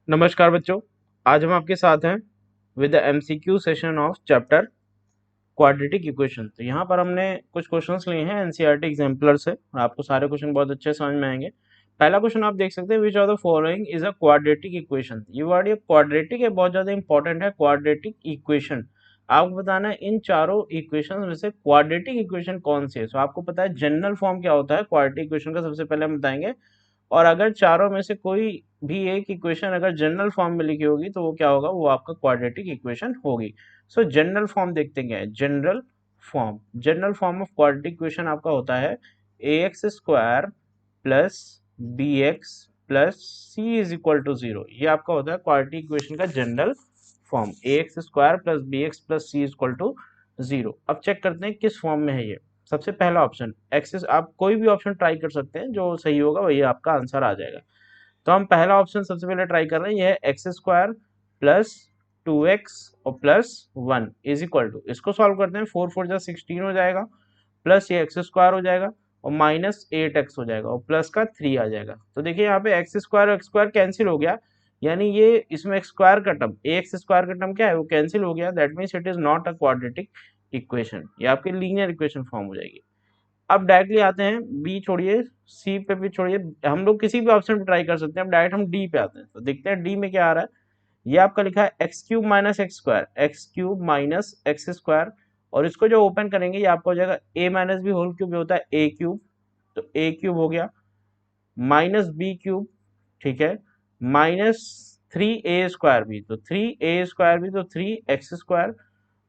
नमस्कार बच्चों, आज हम आपके साथ हैं with the MCQ session of chapter quadratic equation. तो यहाँ पर हमने कुछ क्वेश्चंस लिए हैं एनसीईआरटी एग्जाम्पलर से और आपको सारे क्वेश्चन बहुत अच्छे समझ में आएंगे। पहला क्वेश्चन आप देख सकते हैं, which of the following is a quadratic equation. ये वर्ड ये क्वाड्रेटिक है, बहुत ज्यादा इंपॉर्टेंट है। क्वाड्रेटिक इक्वेशन आपको बताना है इन चारों इक्वेशन में से क्वाड्रेटिक इक्वेशन कौन सी है। सो आपको पता है जनरल फॉर्म क्या होता है क्वाड्रेटिक इक्वेशन का, सबसे पहले हम बताएंगे। और अगर चारों में से कोई भी एक इक्वेशन अगर जनरल फॉर्म में लिखी होगी तो वो क्या होगा, वो आपका क्वाड्रेटिक इक्वेशन होगी। सो जनरल फॉर्म देखते हैं क्या है। General form of quadratic equation आपका होता है ए x square plus B x plus C is equal to zero. ये आपका होता है क्वाड्रेटिक इक्वेशन का general form, a x square plus B x plus C is equal to zero. अब check करते हैं किस फॉर्म में है ये। सबसे पहला ऑप्शन एक्सिस, आप कोई भी ऑप्शन ट्राई कर सकते हैं, जो सही होगा वही आपका आंसर आ जाएगा। तो हम पहला ऑप्शन सबसे पहले ट्राई कर रहे हैं, यह है एक्स स्क्वायर प्लस 2x और प्लस 1 इज इक्वल टू, इसको सॉल्व करते हैं, 4 4 जा 16 हो जाएगा, प्लस ये एक्स स्क्वायर हो जाएगा और माइनस 8x हो जाएगा और प्लस का 3 आ जाएगा। तो देखिए यहाँ पे एक्स स्क्वायर और एक्स स्क्वायर कैंसिल हो गया, यानी ये इसमें एक्स स्क्वायर का टर्म, ए एक्स स्क्वायर का टर्म क्या है, वो कैंसिल हो गया। That means it is not a quadratic equation, ये आपकी लीनियर इक्वेशन फॉर्म हो जाएगी। अब डायरेक्टली आते हैं, बी छोड़िए, सी पे भी छोड़िए, हम लोग किसी भी ऑप्शन पे ट्राई कर सकते हैं। अब डायरेक्ट हम डी पे आते हैं, तो देखते हैं डी में क्या आ रहा है। ये आपका लिखा है x cube minus x square, x cube minus x square, और इसको जो ओपन करेंगे ये आपका हो जाएगा ए माइनस बी होल क्यूब, होता है ए क्यूब, तो ए क्यूब हो गया, माइनस बी क्यूब, ठीक है, माइनस 3a² भी, तो 3a² भी, तो 3x²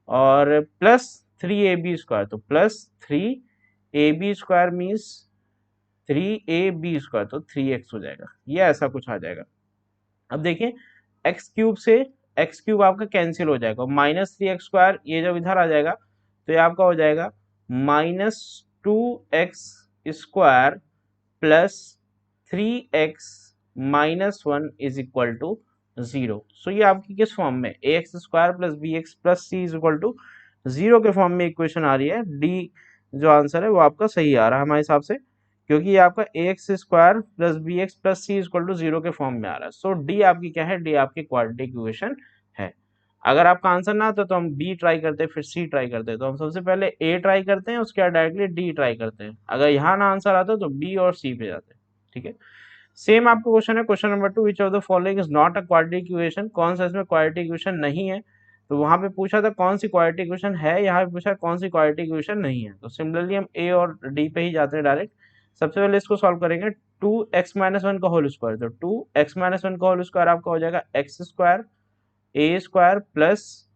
और प्लस 3ab², तो प्लस 3ab² मीन्स 3ab², तो 3x हो जाएगा। ये ऐसा कुछ आ जाएगा। अब देखिए एक्स क्यूब से एक्स क्यूब आपका कैंसिल हो जाएगा, -3x² ये जब इधर आ जाएगा तो ये आपका हो जाएगा -2x² plus 3x-1 is equal to 0। So ये आपकी किस फॉर्म में, a x square plus B x plus C is equal to 0 के फॉर्म में इक्वेशन आ रही है। डी जो आंसर है वो आपका सही आ रहा है हमारे हिसाब से, क्योंकि ये आपका a x square plus B x plus C is equal to 0 के फॉर्म में आ रहा है। सो डी आपकी क्या है, डी आपकी क्वाड्रेटिक इक्वेशन है। अगर आपका आंसर ना आता तो हम बी ट्राई करते फिर सी ट्राई करते, तो हम सबसे पहले ए ट्राई करते हैं, उसके बाद डायरेक्टली डी ट्राई करते हैं। अगर यहाँ ना आंसर आता तो बी और सी पे जाते हैं, ठीक है। सेम आपको क्वेश्चन है, question number 2, which of the following is not a quadratic equation. कौन सा इसमें क्वाड्रेटिक इक्वेशन नहीं है। तो वहां पे पूछा था कौन सी क्वाड्रेटिक इक्वेशन है, यहाँ पे पूछा कौन सी क्वाड्रेटिक इक्वेशन नहीं है। तो सिमिलरली हम ए और डी पे ही जाते हैं डायरेक्ट। सबसे पहले इसको सॉल्व करेंगे, 2x-1 का होल स्क्वायर, तो 2x-1 का होल स्क्वायर आपका हो जाएगा x square a square plus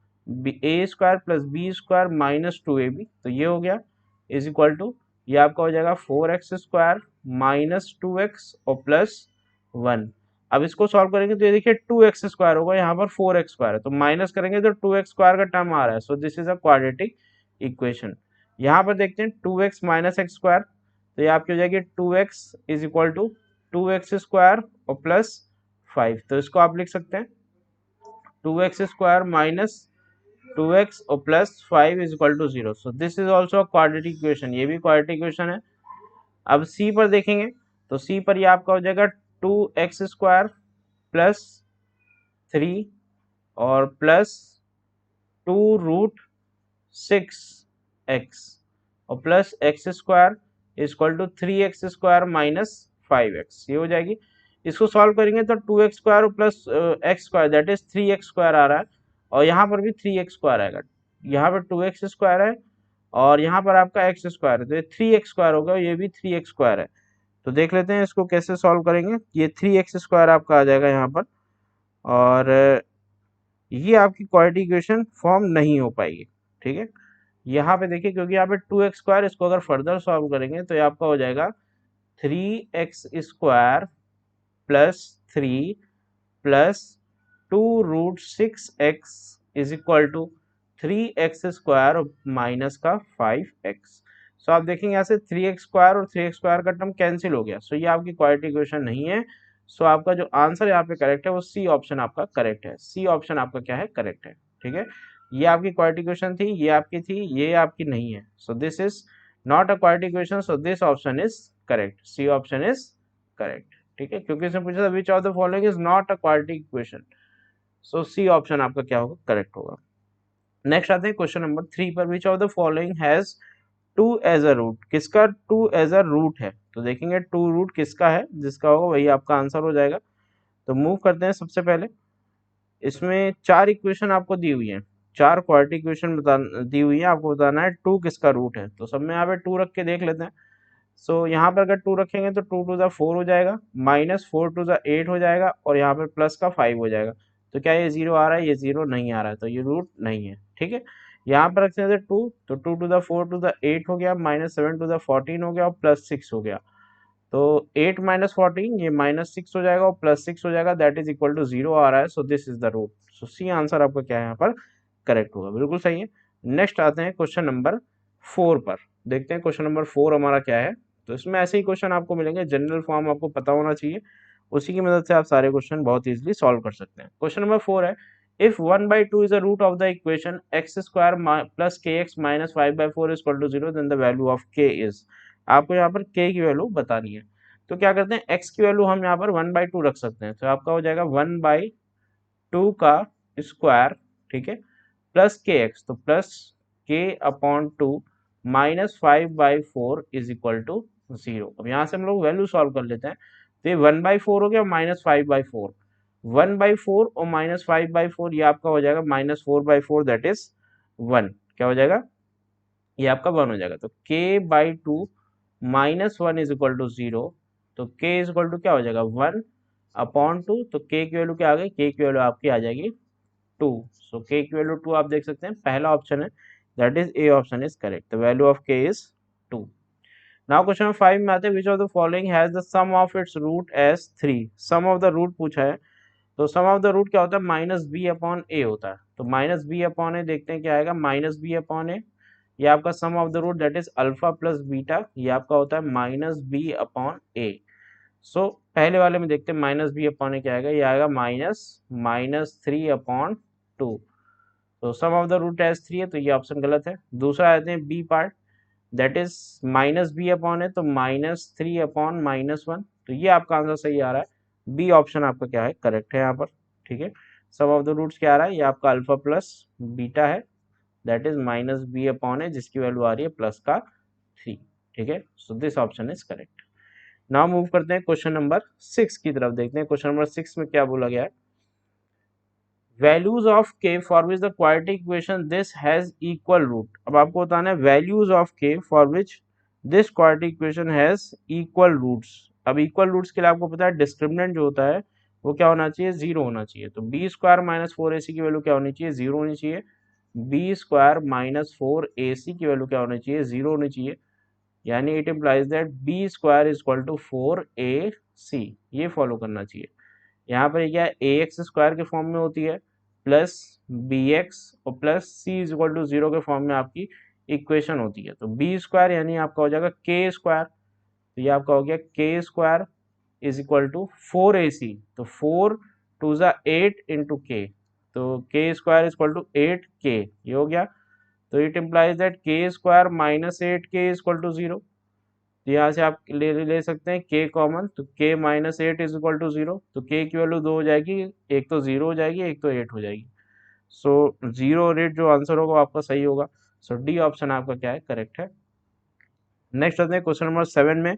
a square plus b square minus 2ab, तो ये हो गया इज इक्वल टू, ये आपका हो जाएगा 4x² माइनस 2x और प्लस 1। अब इसको सॉल्व करेंगे तो ये देखिए 2x² होगा, यहाँ पर 4x² है, तो माइनस करेंगे तो 2x² का टर्म आ रहा है। So this is a quadratic equation. यहाँ पर देखते हैं 2x माइनस एक्स स्क्वायर, तो ये आपकी हो जाएगी 2x is equal to 2x² और प्लस 5, तो इसको आप लिख सकते हैं 2x² माइनस 2x और plus 5 is equal to 0। So this is also a quadratic equation, ये भी क्वाड्रेटिक इक्वेशन है। अब सी पर देखेंगे, तो सी पर ये आपका हो जाएगा 2x² प्लस 3 और प्लस 2√6x और plus x² is equal to 3x² minus 5x, ये हो जाएगी। इसको सॉल्व करेंगे तो 2x² plus x² that is 3x² आ रहा है, और यहाँ पर भी 3x² आएगा। यहाँ पर 2x² है और यहाँ पर आपका x² है, तो ये 3x² होगा, ये भी 3x² है। तो देख लेते हैं इसको कैसे सॉल्व करेंगे। ये 3x² आपका आ जाएगा यहाँ पर, और ये आपकी क्वाड्रेटिक इक्वेशन फॉर्म नहीं हो पाएगी, ठीक है। यहाँ पे देखिए, क्योंकि यहाँ पे 2x², इसको अगर फर्दर सॉल्व करेंगे तो ये आपका हो जाएगा 3x² plus 3 plus 2√6x is equal to 3x² minus का 5x। सो आप देखेंगे यहाँ से 3x² और 3x² का टर्म कैंसिल हो गया। सो ये आपकी क्वाड्रेटिक इक्वेशन नहीं है। सो आपका जो आंसर यहाँ पे करेक्ट है वो सी ऑप्शन आपका करेक्ट है। सी ऑप्शन आपका क्या है, करेक्ट है, ठीक है। ये आपकी क्वाड्रेटिक इक्वेशन थी, ये आपकी थी, ये आपकी नहीं है। So this is not a quadratic equation, so this option is correct, C option is correct. ठीक है, क्योंकि इसने पूछा था which of the following is not a quadratic equation. So C option आपका क्या होगा, करेक्ट होगा। नेक्स्ट आते हैं क्वेश्चन नंबर 3 पर, which of the following has 2 as a root, किसका 2 एज अ रूट है। तो देखेंगे 2 रूट किसका है, जिसका होगा वही आपका आंसर हो जाएगा। तो मूव करते हैं। सबसे पहले इसमें 4 इक्वेशन आपको दी हुई है, 4 क्वाड्रेटिक इक्वेशन दी हुई है, आपको बताना है 2 किसका रूट है। तो सब में यहाँ पे 2 रख के देख लेते हैं। सो यहाँ पर अगर 2 रखेंगे तो 2 टू ज़ा 4 हो जाएगा, माइनस 4 टू ज़ा 8 हो जाएगा, और यहाँ पे प्लस का 5 हो जाएगा। तो क्या ये 0 आ रहा है, ये 0 नहीं आ रहा है, तो ये रूट नहीं है। ठीक है, यहाँ पर रखते हैं 2, तो 2 टू द 4 टू द 8 हो गया, माइनस 7 टू द 14 हो गया, और प्लस 6 हो गया। तो 8 माइनस 14 ये माइनस 6 हो जाएगा, और प्लस 6 हो जाएगा, दैट इज इक्वल टू 0 आ रहा है। So this is the root. So C answer आपका क्या है यहाँ पर, करेक्ट होगा, बिल्कुल सही है। नेक्स्ट आते हैं क्वेश्चन नंबर 4 पर। देखते हैं क्वेश्चन नंबर 4 हमारा क्या है। तो इसमें ऐसे ही क्वेश्चन आपको मिलेंगे, जनरल फॉर्म आपको पता होना चाहिए, उसी की मदद से आप सारे क्वेश्चन बहुत इजीली सॉल्व कर सकते हैं। क्वेश्चन नंबर 4 है, if 1/2 is a root of the equation x square plus kx minus 5/4 is equal to 0, then the value of k is। आपको यहाँ पर k की वैल्यू बतानी है। तो क्या करते हैं, x की वैल्यू हम यहाँ पर 1/2 रख सकते हैं। तो आपका हो जाएगा 1/2 का स्क्वायर, ठीक है, प्लस के एक्स, तो plus K upon 2 minus 5/4 is equal to 0। अब यहाँ से हम लोग वैल्यू सॉल्व कर लेते हैं। तो ये 1/4 हो गया, माइनस 5/4, 1/4 और माइनस 5/4, ये आपका हो जाएगा माइनस 4/4, दैट इज 1। क्या हो जाएगा, ये आपका 1 हो जाएगा। तो k/2 minus 1 is equal to 0। तो k इज इक्वल टू क्या हो जाएगा, 1 अपॉन 2। तो k की वैल्यू क्या आ गई, k की वैल्यू आपकी आ जाएगी 2। सो k की वैल्यू 2 आप देख सकते हैं, पहला ऑप्शन है, that is A option is correct. The value of k is 2। Now question number 5 में आते हैं, which of the following has the sum of its root as 3। Sum of the root पूछा है। तो सम ऑफ द रूट क्या होता है, minus B upon ए होता है। तो माइनस बी अपॉन ए देखते हैं क्या आएगा, माइनस बी अपॉन ए, ये आपका sum of the root that is alpha plus beta, ये आपका होता है minus B upon a. So पहले वाले में देखते हैं माइनस बी अपॉन ए क्या आएगा, ये आएगा माइनस 3 अपॉन 2। तो सम ऑफ द रूट एज 3 है, तो ये ऑप्शन गलत है। दूसरा आते हैं B part, that is minus B upon है, तो माइनस 3 अपॉन -1। तो ये आपका आंसर सही आ रहा है, बी ऑप्शन आपका क्या है, करेक्ट है यहाँ पर। ठीक है, सम ऑफ द रूट्स क्या आ रहा है, ये आपका अल्फा प्लस बीटा है, that is minus B upon है, जिसकी वैल्यू आ रही है प्लस का 3। ठीक है, so this option is correct. Now move करते हैं क्वेश्चन नंबर 6 की तरफ। देखते हैं क्वेश्चन नंबर 6 में क्या बोला गया है। Values of K for which the quadratic equation this has equal root. अब आपको बताना है values of K for which this quadratic equation has equal roots. अब इक्वल रूट्स के लिए आपको पता है डिस्क्रिमिनेंट जो होता है वो क्या होना चाहिए, 0 होना चाहिए। तो बी स्क्वायर माइनस 4ac की वैल्यू क्या होनी चाहिए, 0 होनी चाहिए। बी स्क्वायर माइनस 4ac की वैल्यू क्या होनी चाहिए, 0 होनी चाहिए। यानी it implies that B square is equal to 4ac, ये फॉलो करना चाहिए। यहाँ पर क्या है, ए एक्स स्क्वायर के फॉर्म में होती है, प्लस बी एक्स और plus C is equal to 0 के फॉर्म में आपकी इक्वेशन होती है। तो बी स्क्वायर यानी आपका हो जाएगा के स्क्वायर, तो ये आपका हो गया के square is equal to 4ac। तो 4 टू ज़ा 8 इंटू के, तो के square is equal to 8k, ये हो गया। तो it implies that k square minus 8k is equal to 0। तो यहाँ से आप ले सकते हैं k कॉमन, तो k minus 8 is equal to 0। तो k की वैल्यू 2 हो जाएगी, एक तो 0 हो जाएगी, एक तो 8 हो जाएगी। सो 0 और 8 जो आंसर होगा आपका सही होगा। सो डी ऑप्शन आपका क्या है, करेक्ट है। नेक्स्ट आते हैं क्वेश्चन नंबर 7 में,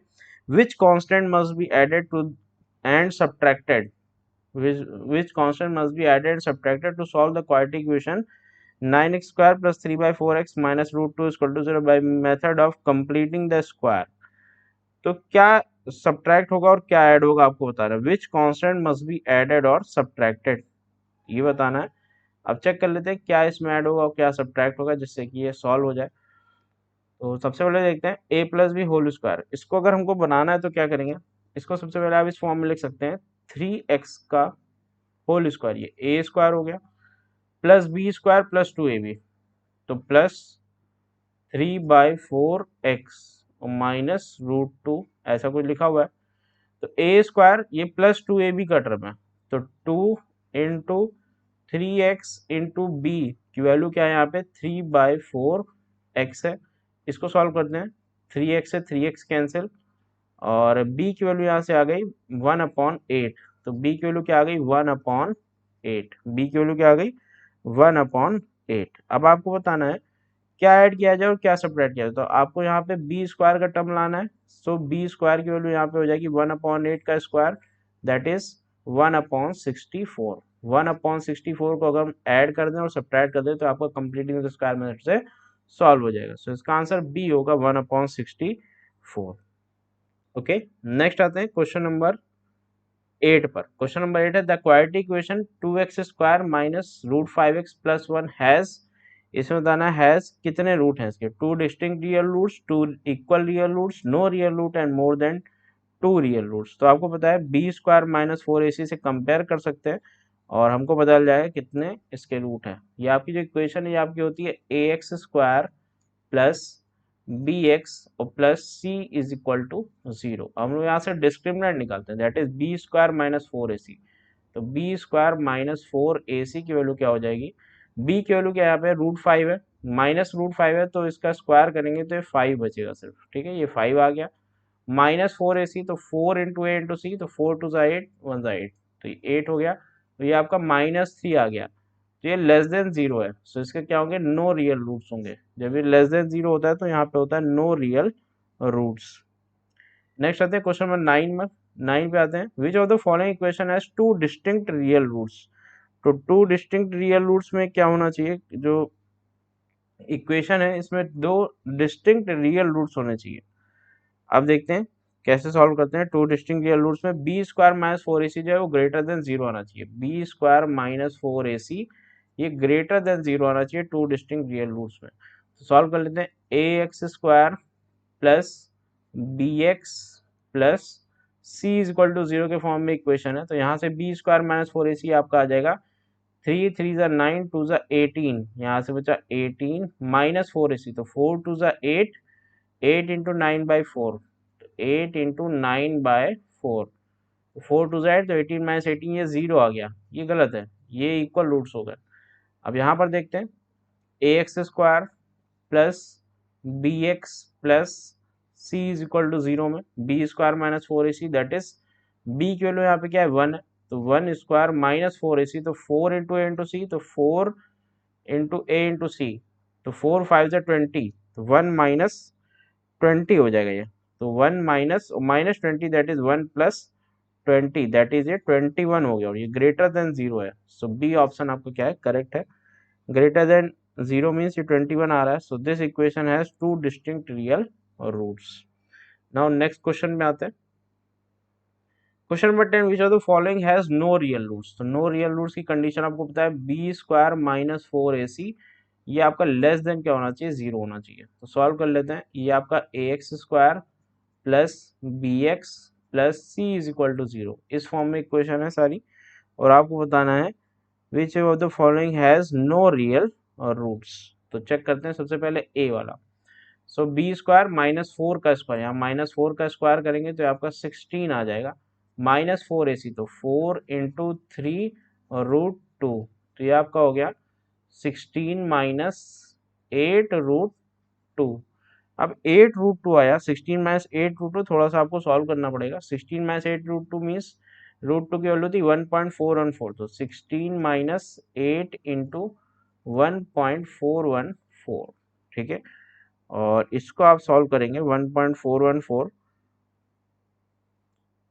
which constant must be added to and subtracted, which constant must be added and subtracted to solve the quadratic equation 9x square plus 3/4x minus root 2 is equal to 0 by method of completing the square। तो क्या subtract होगा और क्या add होगा आपको बताना है। विच constant must be added और सब्ट्रैक्टेड, ये बताना है। अब चेक कर लेते हैं क्या इसमें ऐड होगा और क्या सब्ट्रैक्ट होगा, जिससे कि ये सॉल्व हो जाए। तो सबसे पहले देखते हैं a plus b whole square. इसको अगर हमको बनाना है तो क्या करेंगे, इसको सबसे पहले आप इस फॉर्म में लिख सकते हैं 3x का होल स्क्वायर, ये ए स्क्वायर हो गया, plus b square plus 2ab, तो प्लस 3/4x और माइनस √2, ऐसा कुछ लिखा हुआ है। तो ए स्क्वायर ये प्लस 2ab का टर्म है, तो 2 इंटू 3x इंटू बी की वैल्यू क्या है यहाँ पे, 3/4x है। इसको सॉल्व करते हैं, 3x से 3x कैंसिल और b की वैल्यू यहाँ से आ गई 1/8, तो b की वैल्यू क्या आ गई 1/8, b की वैल्यू क्या आ गई 1/8। अब आपको बताना है क्या ऐड किया जाए और क्या सब्ट्रैक्ट किया जाए। तो आपको यहाँ पे बी स्क्वायर का टर्म लाना है। सो बी स्क्वायर की वैल्यू यहाँ पे हो जाएगी 1/8 का स्क्वायर, दैट इज 1/64। 1/64 को अगर हम ऐड कर दें और सब्ट्रैक्ट कर दें तो आपका कंप्लीटिंग द स्क्वायर मेथड से सॉल्व हो जाएगा। सो इसका आंसर बी होगा 1/64। ओके, नेक्स्ट आते हैं क्वेश्चन नंबर 8 पर। क्वेश्चन नंबर 8 है the quadratic equation 2x square minus root 5x plus 1 has, इसमें बताना हैज कितने रूट हैं इसके, two distinct real roots, two equal real roots, no real root and more than two real roots. तो आपको पता है बी स्क्वायर माइनस 4ac से कंपेयर कर सकते हैं और हमको पता चल जाएगा कितने इसके रूट हैं। ये आपकी जो इक्वेशन है ये आपकी होती है ax square plus B x और plus C is equal to 0। हम लोग यहाँ से डिस्क्रिमिनेंट निकालते हैं, that is b square minus 4ac। तो बी स्क्वायर माइनस 4ac की वैल्यू क्या हो जाएगी, बी की वैल्यू क्या है यहाँ पे √5 है, माइनस √5 है तो इसका स्क्वायर करेंगे तो ये 5 बचेगा सिर्फ, ठीक है, ये 5 आ गया। माइनस 4ac तो 4 इंटू ए इंटू सी, तो 4 टू ज़ा 8, 1 ज़ा 8, तो ये 8 हो गया। तो ये आपका -3 आ गया, तो ये लेस देन 0 है। सो इसके क्या होंगे, नो रियल रूट्स होंगे। जब ये लेस देन 0 होता है तो यहाँ पे होता है नो रियल रूट्स। नेक्स्ट आते हैं क्वेश्चन नंबर 9 में। 9 पे आते हैं which of the following equation has two distinct real roots. तो टू डिस्टिंक्ट रियल रूट्स में क्या होना चाहिए, जो इक्वेशन है इसमें दो डिस्टिंक्ट रियल रूट्स होने चाहिए। अब देखते हैं कैसे सॉल्व करते हैं। टू डिस्टिंक्ट रियल रूट्स में बी स्क्वायर माइनस 4ac जो है वो ग्रेटर देन 0 आना चाहिए। बी स्क्वायर माइनस 4ac ये ग्रेटर देन 0 आना चाहिए टू डिस्टिंक्ट रियल रूट्स में। तो सॉल्व कर लेते हैं, a x square plus B x plus C is equal to 0 के फॉर्म में इक्वेशन है। तो यहाँ से बी स्क्वायर माइनस 4ac आपका आ जाएगा 3 3 ज़ा 9 2 ज़ा 18, यहाँ से बचा 18 माइनस 4ac, तो 4 2 ज़ा 8, 8 इंटू 9/4, 8 इंटू 9/4, 4 टू ज़ा 8, तो 18 माइनस 18 ये 0 आ गया, ये गलत है, ये इक्वल रूट्स हो गए। अब यहाँ पर देखते हैं a x square plus B x plus C is equal to 0 में b square minus 4ac, that is b की वैल्यू यहाँ पे क्या है 1 है, तो 1 स्क्वायर माइनस 4ac, तो 4 इंटू ए इंटू सी, तो 4 इंटू ए इंटू सी, तो 4 5 ज़ा 20, तो 1 माइनस 20 हो जाएगा ये। तो 1 minus minus 20 that is 1 plus 20 that is ये 21 हो गया और ये ग्रेटर देन 0 है। सो बी ऑप्शन आपको क्या है, करेक्ट है। ग्रेटर देन 0 मीन्स ये 21 आ रहा है। So this equation has two distinct real roots. Now next question में आते हैं। Question number 10 which of the following has no real roots. तो नो रियल रूट्स की कंडीशन आपको पता है बी स्क्वायर माइनस 4ac, ये आपका लेस देन क्या होना चाहिए, 0 होना चाहिए। तो सॉल्व कर लेते हैं, ये आपका a x square plus B x plus C is equal to 0, इस फॉर्म में इक्वेशन है सारी, और आपको बताना है which of the following has no real roots. तो चेक करते हैं सबसे पहले ए वाला। सो बी स्क्वायर माइनस 4 का स्क्वायर, यहाँ माइनस 4 का स्क्वायर करेंगे तो आपका 16 आ जाएगा, माइनस 4ac, तो 4 इंटू 3 √2, तो ये आपका हो गया 16 माइनस 8 √2। अब 8 √2 आया, 16 माइनस 8 √2, थोड़ा सा आपको सॉल्व करना पड़ेगा। 16 माइनस 8 √2 मीन्स √2 की वैल्यू थी 1.414, तो 16 माइनस 8 इंटू 1.414, ठीक है, और इसको आप सॉल्व करेंगे 1.414,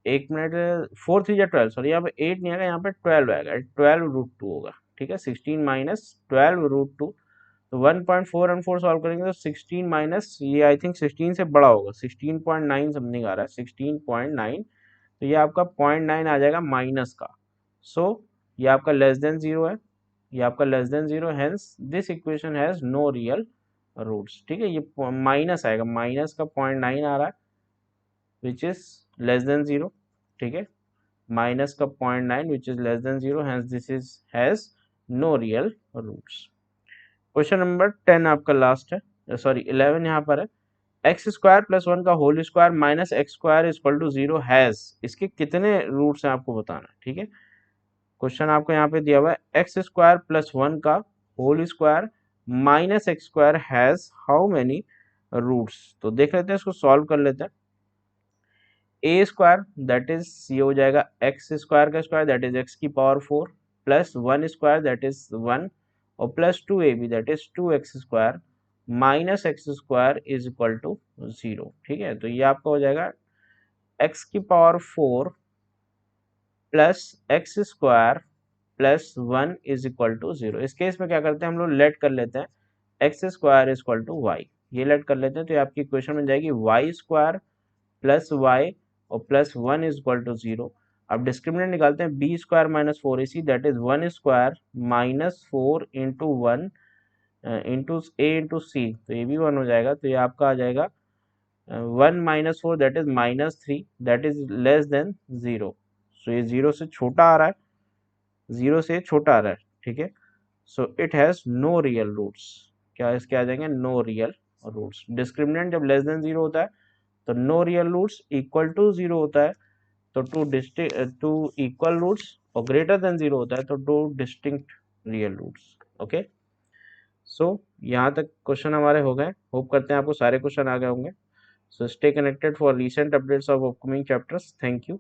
एक मिनट, 4 3 12, सॉरी यहाँ पे 8 नहीं आएगा, यहाँ पे 12 आएगा, 12 √2 होगा, ठीक है, 16 माइनस 12 √2, तो 1.414 सॉल्व करेंगे तो 16 माइनस ये आई थिंक 16 से बड़ा होगा, 16.9 समथिंग आ रहा है, 16.9, तो ये आपका 0.9 आ जाएगा माइनस का। सो ये आपका लेस देन 0 है, ये आपका less than 0, hence this equation has no real roots, ठीक है, ये माइनस आएगा, माइनस का 0.9 आ रहा है विच इज लेस देन 0, ठीक है, माइनस का 0.9 which is less than 0, hence this is has no real roots. Question number 10 आपका लास्ट है, सॉरी 11 यहाँ पर है, एक्स स्क्वायर प्लस 1 का whole square minus x square equal to 0 has, इसके कितने रूट्स हैं आपको बताना है, ठीक है। क्वेश्चन आपको यहाँ पे दिया हुआ है एक्स स्क्वायर प्लस 1 का whole square minus x square has how many roots. तो देख लेते हैं, इसको सॉल्व कर लेते हैं। ए स्क्वायर दैट इज ये हो जाएगा एक्स स्क्वायर का स्क्वायर दैट इज एक्स की power 4 plus 1 square that is 1 और plus 2ab that is 2x square minus x square is equal to 0। ठीक है, तो ये आपका हो जाएगा एक्स की power 4 plus x square plus 1 is equal to 0। इस केस में क्या करते हैं हम लोग, लेट कर लेते हैं x square is equal to y, ये लेट कर लेते हैं तो ये आपकी इक्वेशन बन जाएगी वाई स्क्वायर प्लस वाई और प्लस 1 इज इक्वल टू 0। अब डिस्क्रिमिनेंट निकालते हैं b square minus 4ac that is 1 square minus 4 into 1 into a into c, तो ये भी 1 हो जाएगा, तो ये आपका आ जाएगा 1 minus 4 that is minus 3 that is less than 0। So ये 0 से छोटा आ रहा है, 0 से छोटा आ रहा है। ठीक है, so it has no real roots. क्या इसके आ जाएंगे, नो रियल रूट्स। डिस्क्रिमिनेंट जब लेस देन 0 होता है तो no real roots, equal to 0 होता है तो टू इक्वल रूट्स, और ग्रेटर देन 0 होता है तो two distinct real roots. Okay, so यहाँ तक क्वेश्चन हमारे हो गए। होप करते हैं आपको सारे क्वेश्चन आ गए होंगे। So stay connected for recent updates of upcoming chapters. Thank you.